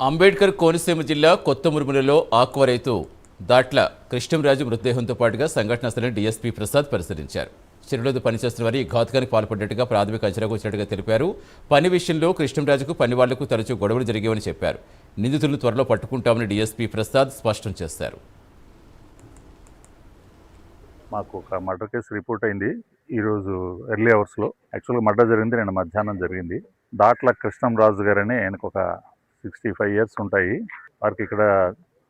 అంబేద్కర్ కోనసీమ జిల్లా కొత్త మురుములలో ఆక్వా రైతు దాట్ల కృష్ణంరాజు మృతదేహంతో పాటుగా సంఘటనా స్థలాన్ని డీఎస్పీ ప్రసాద్ పరిశీలించారు. చెరువులో పనిచేస్తున్న వారి ఘాతుకానికి పాల్పడ్డట్టుగా ప్రాథమిక అంచనాకు వచ్చినట్టుగా తెలిపారు. పని విషయంలో కృష్ణంరాజుకు పని వాళ్లకు తరచూ గొడవలు జరిగేవని చెప్పారు. నిందితులను త్వరలో పట్టుకుంటామని డీఎస్పీ ప్రసాద్ స్పష్టం చేశారు. మాకు ఒక మర్డర్ కేసు రిపోర్ట్ అయింది ఈరోజు ఎర్లీ అవర్స్లో. యాక్చువల్గా మర్డర్ జరిగింది నిన్న మధ్యాహ్నం జరిగింది. దాట్ల కృష్ణంరాజు గారని ఆయనకు ఒక 65 years ఉంటాయి. వారికి ఇక్కడ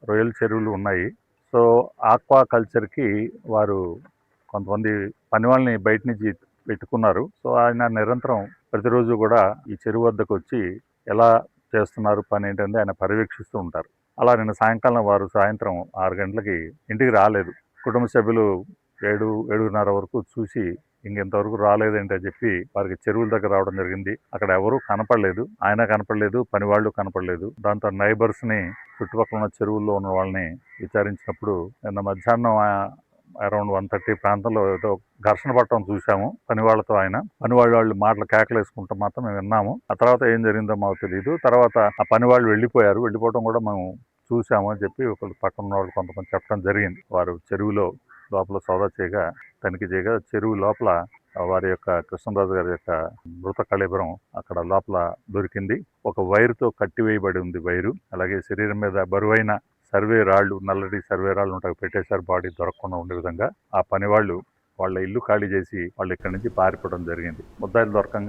రొయ్యల చెరువులు ఉన్నాయి. సో ఆక్వా కల్చర్కి వారు కొంతమంది పని వాళ్ళని బయట నుంచి పెట్టుకున్నారు. సో ఆయన నిరంతరం ప్రతిరోజు కూడా ఈ చెరువు వద్దకు వచ్చి ఎలా చేస్తున్నారు పని ఏంటంటే ఆయన పర్యవేక్షిస్తూ ఉంటారు. అలా నిన్న సాయంకాలం వారు సాయంత్రం 6 గంటలకి ఇంటికి రాలేదు. కుటుంబ సభ్యులు 7-7:30 వరకు చూసి ఇంకెంతవరకు రాలేదేంటి అని చెప్పి వారికి చెరువుల దగ్గర రావడం జరిగింది. అక్కడ ఎవరూ కనపడలేదు, ఆయన కనపడలేదు, పని వాళ్ళు కనపడలేదు. దాంతో నైబర్స్ని, చుట్టుపక్కల ఉన్న చెరువుల్లో ఉన్న వాళ్ళని విచారించినప్పుడు నిన్న మధ్యాహ్నం అరౌండ్ 1:30 ప్రాంతంలో ఏదో ఘర్షణ పట్టడం చూసాము పని వాళ్ళతో. వాళ్ళు మాటలు కేకలు వేసుకుంటాం మాత్రం మేము విన్నాము. ఆ తర్వాత ఏం జరిగిందో మాకు తెలియదు. తర్వాత ఆ పని వాళ్ళు వెళ్ళిపోవడం కూడా మేము చూసాము అని చెప్పి ఒకళ్ళు పక్కన ఉన్న వాళ్ళు కొంతమంది చెప్పడం జరిగింది. వారు చెరువులో లోపల సోదా చేయగా, తనిఖీ చేయగా చెరువు లోపల వారి యొక్క కృష్ణరాజు గారి యొక్క మృత కళేబరం అక్కడ లోపల దొరికింది. ఒక వైరుతో కట్టివేయబడి ఉంది వైరు. అలాగే శరీరం మీద బరువైన సర్వే రాళ్ళు, నల్లటి సర్వే రాళ్ళు ఉంటాయి, పెట్టేశారు బాడీ దొరకకుండా ఉండే విధంగా. ఆ పని వాళ్ళు వాళ్ళ ఇల్లు ఖాళీ చేసి వాళ్ళు ఇక్కడి నుంచి పారిపోవడం జరిగింది. ముద్దాయిలు దొరకంగా